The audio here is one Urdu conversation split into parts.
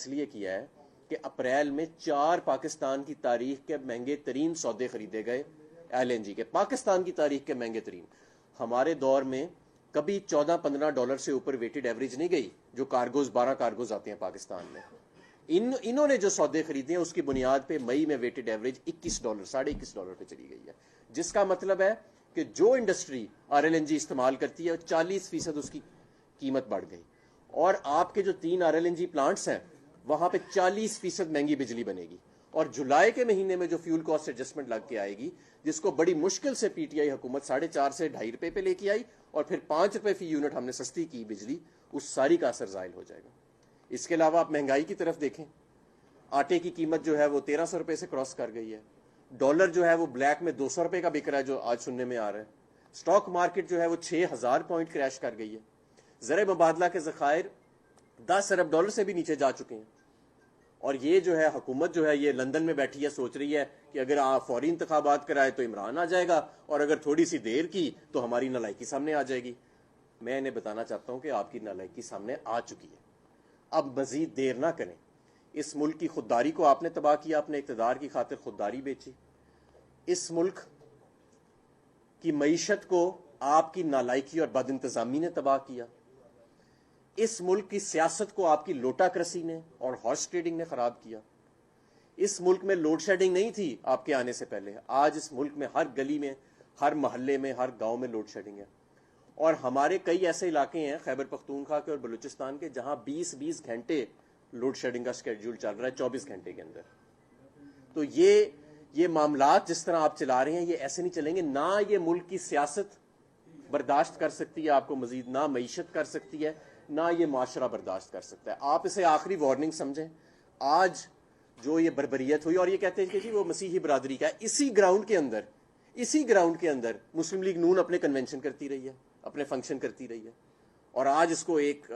اس لیے کیا ہے کہ اپریل میں 4 پاکستان کی تاریخ کے مہنگے ترین سودے خریدے گئے LNG کے، پاکستان کی تاریخ کے مہنگے ترین. ہمارے دور میں کبھی $14-15 سے اوپر ویٹڈ ایوریج نہیں گئی جو کارگوز 12 کارگوز آتے ہیں پاکستان میں. انہوں نے جو سودے خریدے ہیں اس کی بنیاد پہ مئی میں ویٹڈ ایوریج $21 $21.5 پہ چلی گئی ہے، جس کا مطلب ہے کہ جو انڈسٹری RLNG استعمال کرتی ہے 40% اس کی قیمت بڑھ گئی. اور آپ کے جو 3 RLNG پلانٹس ہیں وہاں پہ 40% مہنگی بجلی بنے گی. اور جولائی کے مہینے میں جو فیول کاسٹ ایڈجسٹمنٹ لگ کے آئے گی، جس کو بڑی مشکل سے PTI حکومت 4.5 سے $2.5 پہ لے کے آئی اور پھر $5 فی یونٹ ہم نے سستی کی بجلی، اس ساری کا اثر زائل ہو جائے گا. اس کے علاوہ آپ مہنگائی کی طرف دیکھیں، آٹے کی قیمت جو ہے وہ $1300 سے کراس کر گئی ہے. ڈالر جو ہے وہ بلیک میں $200 کا بک رہا ہے جو آج سننے میں آ رہا ہے. سٹاک مارکیٹ جو ہے وہ 6000 پوائنٹ کریش کر گئی ہے. زر مبادلہ کے ذخائر $10 ارب سے بھی نیچے جا چکے ہیں. اور یہ جو ہے حکومت جو ہے یہ لندن میں بیٹھی ہے، سوچ رہی ہے کہ اگر آپ فوری انتخابات کرائے تو عمران آ جائے گا اور اگر تھوڑی سی دیر کی تو ہماری نالائکی سامنے آ جائے گی. میں انہیں بتانا چاہتا ہوں کہ آپ کی نالائکی سامنے آ چکی ہے. اب مزید دیر نہ کریں. اس ملک کی خودداری کو آپ نے تباہ کیا، اپنے اقتدار کی خاطر خودداری بیچی. اس ملک کی معیشت کو آپ کی نالائکی اور بد انتظامی نے تباہ کیا. اس ملک کی سیاست کو آپ کی لوٹا کرسی نے اور ہارس ٹریڈنگ نے خراب کیا. اس ملک میں لوڈ شیڈنگ نہیں تھی آپ کے آنے سے پہلے، آج اس ملک میں ہر گلی میں، ہر محلے میں، ہر گاؤں میں لوڈ شیڈنگ ہے. اور ہمارے کئی ایسے علاقے ہیں خیبر پختونخوا کے اور بلوچستان کے جہاں 20 گھنٹے لوڈ شیڈنگ کا سکیڈول چل رہا ہے 24 گھنٹے کے اندر. تو یہ معاملات جس طرح آپ چلا رہے ہیں یہ ایسے نہیں چلیں گے. نہ یہ ملک کی سیاست برداشت کر سکتی ہے آپ کو مزید، نہ معیشت کر سکتی ہے، نہ یہ معاشرہ برداشت کر سکتا ہے. آپ اسے آخری وارننگ سمجھیں. آج جو یہ بربریت ہوئی اور یہ کہتے ہیں کہ جی وہ مسیحی برادری کا ہے، اسی گراؤنڈ کے اندر مسلم لیگ نون اپنے کنونشن کرتی رہی ہے، اپنے فنکشن کرتی رہی ہے. اور آج اس کو ایک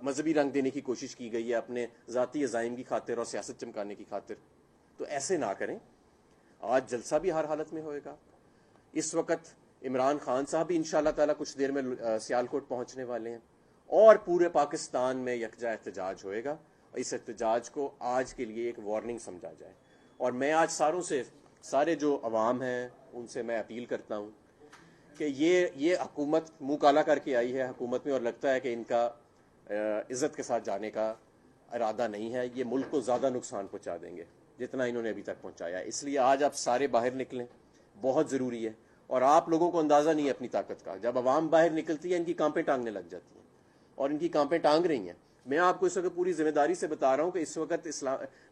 مذہبی رنگ دینے کی کوشش کی گئی ہے اپنے ذاتی عزائم کی خاطر اور سیاست چمکانے کی خاطر. تو ایسے نہ کریں. آج جلسہ بھی ہر حالت میں ہوئے گا. اس وقت عمران خان صاحب بھی انشاءاللہ تعالی کچھ دیر میں سیالکوٹ پہنچنے والے ہیں اور پورے پاکستان میں یکجا احتجاج ہوئے گا. اس احتجاج کو آج کے لیے ایک وارننگ سمجھا جائے. اور میں آج سارے جو عوام ہیں ان سے میں اپیل کرتا ہوں کہ یہ حکومت منہ کالا کر کے آئی ہے حکومت میں، اور لگتا ہے کہ ان کا عزت کے ساتھ جانے کا ارادہ نہیں ہے. یہ ملک کو زیادہ نقصان پہنچا دیں گے جتنا انہوں نے ابھی تک پہنچایا. اس لیے آج آپ سارے باہر نکلیں، بہت ضروری ہے. اور آپ لوگوں کو اندازہ نہیں ہے اپنی طاقت کا. جب عوام باہر نکلتی ہے ان کی کانپیں ٹانگنے لگ جاتی ہیں اور ان کی کانپیں ٹانگ رہی ہیں. میں آپ کو اس وقت پوری ذمہ داری سے بتا رہا ہوں کہ اس وقت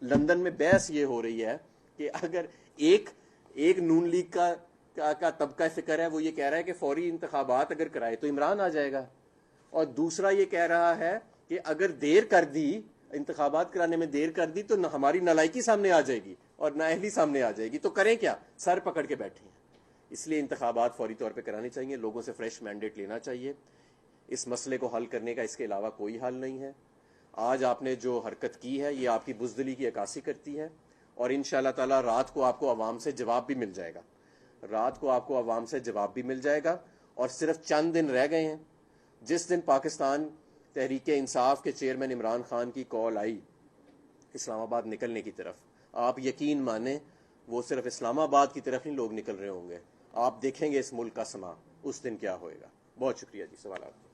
لندن میں بحث یہ ہو رہی ہے کہ اگر ایک نون لیگ کا طبقہ فکر ہے، وہ یہ کہہ رہا ہے کہ فوری انتخابات اگر کرائے تو عمران آ جائے گا، اور دوسرا یہ کہہ رہا ہے کہ اگر دیر کر دی، انتخابات کرانے میں دیر کر دی تو نہ ہماری نالائکی سامنے آ جائے گی اور نااہلی سامنے آ جائے گی. تو کریں کیا؟ سر پکڑ کے بیٹھے ہیں. اس لیے انتخابات فوری طور پہ کرانے چاہیے، لوگوں سے فریش مینڈیٹ لینا چاہیے. اس مسئلے کو حل کرنے کا اس کے علاوہ کوئی حل نہیں ہے. آج آپ نے جو حرکت کی ہے یہ آپ کی بزدلی کی عکاسی کرتی ہے، اور انشاءاللہ تعالی رات کو آپ کو عوام سے جواب بھی مل جائے گا. اور صرف چند دن رہ گئے ہیں. جس دن پاکستان تحریک انصاف کے چیئرمین عمران خان کی کال آئی اسلام آباد نکلنے کی طرف، آپ یقین مانیں وہ صرف اسلام آباد کی طرف نہیں لوگ نکل رہے ہوں گے. آپ دیکھیں گے اس ملک کا سما اس دن کیا ہوئے گا. بہت شکریہ جی سوالات.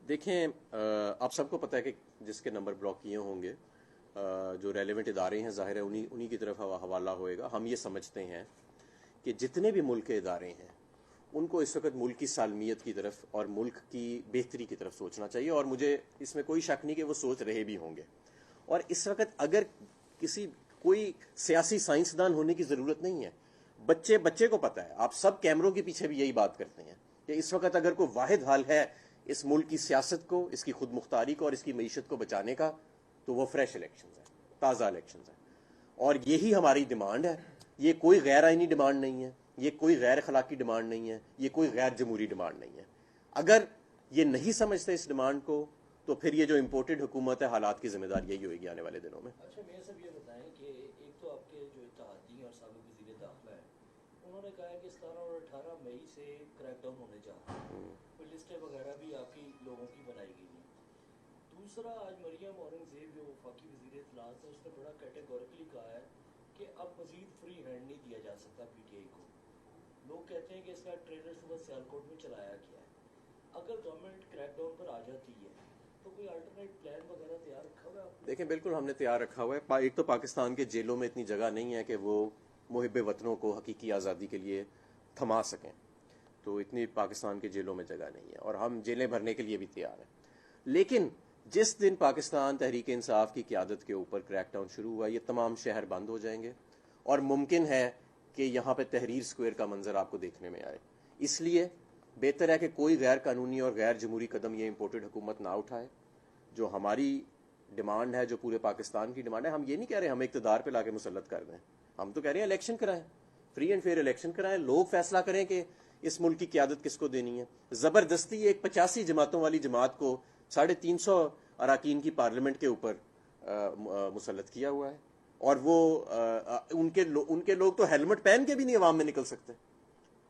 دیکھیں آپ سب کو پتہ ہے کہ جس کے نمبر بلاک کیے ہوں گے جو ریلیونٹ ادارے ہیں، ظاہر ہے انہی کی طرف حوالہ ہوئے گا. ہم یہ سمجھتے ہیں کہ جتنے بھی ملک کے ادارے ہیں ان کو اس وقت ملک کی سالمیت کی طرف اور ملک کی بہتری کی طرف سوچنا چاہیے، اور مجھے اس میں کوئی شک نہیں کہ وہ سوچ رہے بھی ہوں گے. اور اس وقت اگر کوئی سیاسی سائنسدان ہونے کی ضرورت نہیں ہے. بچے کو پتہ ہے. آپ سب کیمروں کے پیچھے بھی یہی بات کرتے ہیں کہ اس وقت اگر کوئی واحد حل ہے اس ملک کی سیاست کو، اس کی خود مختاری کو اور اس کی معیشت کو بچانے کا، تو وہ فریش الیکشنز ہیں، تازہ الیکشنز ہیں. اور یہی ہماری ڈیمانڈ ہے. یہ کوئی غیر آئینی ڈیمانڈ نہیں ہے، یہ کوئی غیر اخلاقی ڈیمانڈ نہیں ہے، یہ کوئی غیر جمہوری ڈیمانڈ نہیں ہے. اگر یہ نہیں سمجھتے اس ڈیمانڈ کو تو پھر یہ جو امپورٹڈ حکومت ہے حالات کی ذمہ دار یہی ہوئے گی آنے والے دنوں میں. اچھا میاں صاحب یہ بتائیں کہ ایک تو آپ کے جو اتحادی ہیں اور سابق وزیر داخلہ ہیں انہوں نے کہا ہے کہ 17 اور 18 مئی سے کریک ڈاؤن ہونے جا رہا ہے, کوئی لسٹیں وغیرہ بھی آپ کی لوگوں کی بنائی گئی ہیں. دوسرا آج مریم اورنگزیب جو وفاقی وزیر اطلاع تھا اس نے بڑا کیٹیگوریکلی کہا ہے کہ اب مزید فری ہینڈ نہیں دیا جا سکتا پی ٹی آئی کو. لوگ کہتے ہیں کہ اس کا ٹریلر صبح سیالکوٹ میں چلایا گیا ہے. اگر گورنمنٹ کریک ڈاؤن پر آ جاتی ہے تو کوئی الٹرنیٹ پلان وغیرہ تیار رکھا ہوا ہے آپ نے؟ دیکھیں بالکل ہم نے تیار رکھا ہوا ہے. ایک تو پاکستان کے جیلوں میں اتنی جگہ نہیں ہے کہ وہ محب وطنوں کو حقیقی آزادی کے لیے تھما سکیں, تو اتنی پاکستان کے جیلوں میں جگہ نہیں ہے اور ہم جیلیں بھرنے کے لیے بھی تیار ہیں. لیکن جس دن پاکستان تحریک انصاف کی قیادت کے اوپر کریک ڈاؤن شروع ہوا, یہ تمام شہر بند ہو جائیں گے اور ممکن ہے کہ یہاں پہ تحریر اسکوائر کا منظر آپ کو دیکھنے میں آئے. اس لیے بہتر ہے کہ کوئی غیر قانونی اور غیر جمہوری قدم یہ امپورٹڈ حکومت نہ اٹھائے. جو ہماری ڈیمانڈ ہے, جو پورے پاکستان کی ڈیمانڈ ہے, ہم یہ نہیں کہہ رہے ہم اقتدار پہ لا کے مسلط کر دیں. ہم تو کہہ رہے ہیں الیکشن کرائیں, فری اینڈ فیئر الیکشن کرائیں, لوگ فیصلہ کریں کہ اس ملک کی قیادت کس کو دینی ہے. زبردستی ایک 85 جماعتوں والی جماعت کو 350 اراکین کی پارلیمنٹ کے اوپر مسلط کیا ہوا ہے, اور وہ ان کے لوگ تو ہیلمٹ پہن کے بھی نہیں عوام میں نکل سکتے.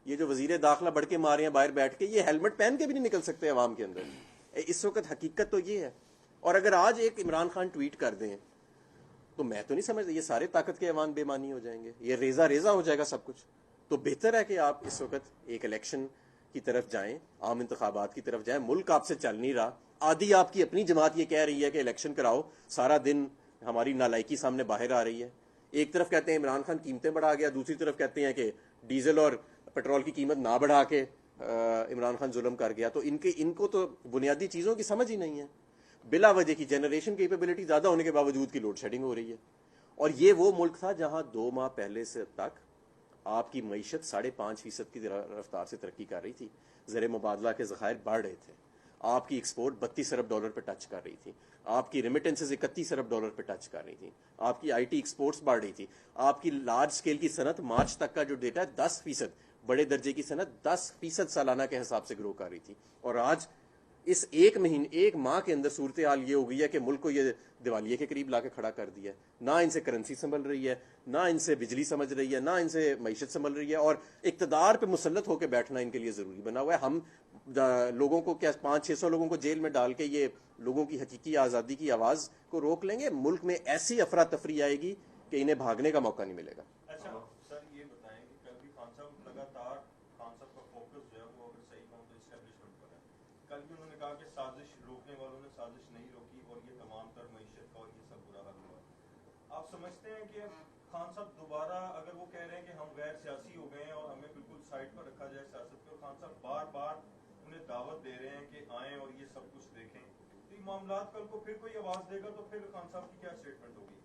یہ جو وزیر داخلہ بڑھ کے مارے ہیں باہر بیٹھ کے, یہ ہیلمٹ پہن کے بھی نہیں نکل سکتے عوام کے اندر. اس وقت حقیقت تو یہ ہے. اور اگر آج ایک عمران خان ٹویٹ کر دیں تو میں تو نہیں سمجھتا, یہ سارے طاقت کے ایوان بے معنی ہو جائیں گے, یہ ریزہ ریزہ ہو جائے گا سب کچھ. تو بہتر ہے کہ آپ اس وقت ایک الیکشن کی طرف جائیں, عام انتخابات کی طرف جائیں. ملک آپ سے چل نہیں رہا. آدھی آپ کی اپنی جماعت یہ کہہ رہی ہے کہ الیکشن کراؤ, سارا دن ہماری نالائکی سامنے باہر آ رہی ہے. ایک طرف کہتے ہیں عمران خان قیمتیں بڑھا گیا, دوسری طرف کہتے ہیں کہ ڈیزل اور پیٹرول کی قیمت نہ بڑھا کے عمران خان ظلم کر گیا. تو ان کو تو بنیادی چیزوں کی سمجھ ہی نہیں ہے. بلا وجہ کی جنریشن کیپیبلٹی زیادہ ہونے کے باوجود کی لوڈ شیڈنگ ہو رہی ہے. اور یہ وہ ملک تھا جہاں 2 ماہ پہلے سے تک آپ کی معیشت 5.5% کی رفتار سے ترقی کر رہی تھی. زر مبادلہ کے ذخائر بڑھ رہے تھے. آپ کی ایکسپورٹ 32 ارب ڈالر پہ ٹچ کر رہی تھی. آپ کی ریمیٹنسز 31 ارب ڈالر پہ ٹچ کر رہی تھی. آپ کی آئی ٹی ایکسپورٹس بڑھ رہی تھی. آپ کی لارج سکیل کی صنعت مارچ تک کا جو ڈیٹا ہے 10%, بڑے درجے کی صنعت 10% سالانہ کے حساب سے گرو کر رہی تھی. اور آج اس ایک ماہ کے اندر صورتحال یہ ہو گئی ہے کہ ملک کو یہ دیوالیے کے قریب لا کے کھڑا کر دیا ہے. نہ ان سے کرنسی سنبھل رہی ہے, نہ ان سے بجلی سمجھ رہی ہے, نہ ان سے معیشت سنبھل رہی ہے, اور اقتدار پہ مسلط ہو کے بیٹھنا ان کے لیے ضروری بنا ہوا ہے. ہم لوگوں کو کیا 500-600 لوگوں کو جیل میں ڈال کے یہ لوگوں کی حقیقی آزادی کی آواز کو روک لیں گے؟ ملک میں ایسی افراتفری آئے گی کہ انہیں بھاگنے کا موقع نہیں ملے گا. اچھا سر یہ بتائیں کہ کل بھی خان صاحب لگاتار خان صاحب کا فوکس جو ہے وہ اگر صحیح کہوں تو اسٹیبلشمنٹ پر ہے. کل بھی انہوں نے کہا کہ سازش روکنے والوں نے سازش نہیں روکی اور یہ تمام تر معیشت کا اور یہ سب برا حل ہوا. آپ سمجھتے ہیں کہ خان صاحب دوبارہ اگر وہ کہہ رہے ہیں کہ ہم غیر سیاسی ہو گئے ہیں اور ہمیں بالکل سائڈ پر رکھا جائے سیاست پہ, اور خان صاحب بار بار انہیں دعوت دے رہے ہیں کہ آئیں اور یہ سب کچھ دیکھیں, تو یہ معاملات کل کو پھر کوئی آواز دے گا تو پھر خان صاحب کی کیا اسٹیٹمنٹ ہوگی؟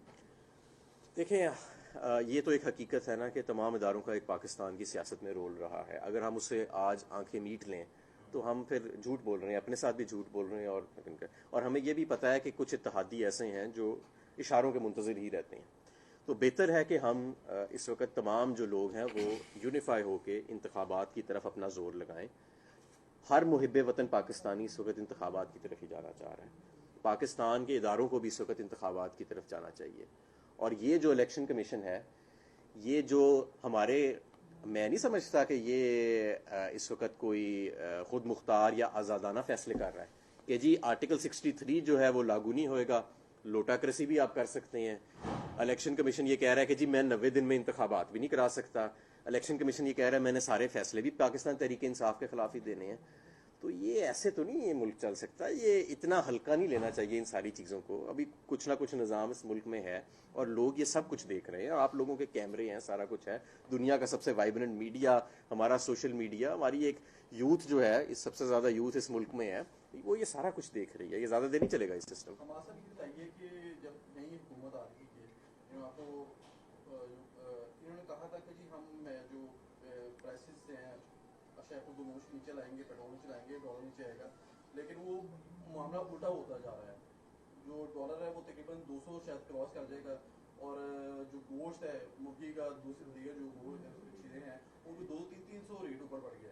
دیکھیں یہ تو ایک حقیقت ہے نا کہ تمام اداروں کا ایک پاکستان کی سیاست میں رول رہا ہے. اگر ہم اسے آج آنکھیں میٹ لیں تو ہم پھر جھوٹ بول رہے ہیں, اپنے ساتھ بھی جھوٹ بول رہے ہیں. اور ہمیں یہ بھی پتہ ہے کہ کچھ اتحادی ایسے ہیں جو اشاروں کے منتظر ہی رہتے ہیں. تو بہتر ہے کہ ہم اس وقت تمام جو لوگ ہیں وہ یونیفائی ہو کے انتخابات کی طرف اپنا زور لگائیں. ہر محب وطن پاکستانی اس وقت انتخابات کی طرف ہی جانا چاہ رہا ہے. پاکستان کے اداروں کو بھی اس وقت انتخابات کی طرف جانا چاہیے. اور یہ جو الیکشن کمیشن ہے, یہ جو میں نہیں سمجھتا کہ یہ اس وقت کوئی خود مختار یا آزادانہ فیصلے کر رہا ہے کہ جی آرٹیکل 63 جو ہے وہ لاگو نہیں ہوئے گا, لوٹاکریسی بھی آپ کر سکتے ہیں. الیکشن کمیشن یہ کہہ رہا ہے کہ جی میں 90 دن میں انتخابات بھی نہیں کرا سکتا. الیکشن کمیشن یہ کہہ رہا ہے میں نے سارے فیصلے بھی پاکستان تحریک انصاف کے خلاف ہی دینے ہیں. تو یہ ایسے تو نہیں یہ ملک چل سکتا. یہ اتنا ہلکا نہیں لینا چاہیے ان ساری چیزوں کو. ابھی کچھ نہ کچھ نظام اس ملک میں ہے اور لوگ یہ سب کچھ دیکھ رہے ہیں. آپ لوگوں کے کیمرے ہیں, سارا کچھ ہے. دنیا کا سب سے وائبرنٹ میڈیا ہمارا سوشل میڈیا, ہماری ایک یوتھ جو ہے, اس سب سے زیادہ یوتھ اس ملک میں ہے, وہ یہ سارا کچھ دیکھ رہی ہے. یہ زیادہ دیر نہیں چلے گا اس سسٹم. ہمارا سب یہ بتائیے کہ جب نئی حکومت آ رہی ہے آپ کو انہوں نے کہا تھا کہ جی ہم جو پرائسز ہیں اشیاء کو دوموش نیچے لائیں گے, پیٹرول نیچے لائیں گے, ڈالر نیچے آئے گا. لیکن وہ معاملہ الٹا ہوتا جا رہا ہے. جو ڈالر ہے وہ تقریباً 200 شاید کراس کر جائے گا, اور جو گوشت ہے مرغی کا, دوسری دیگر جو چیزیں ہیں وہ بھی 200-300 ریٹ اوپر بڑھ گیا.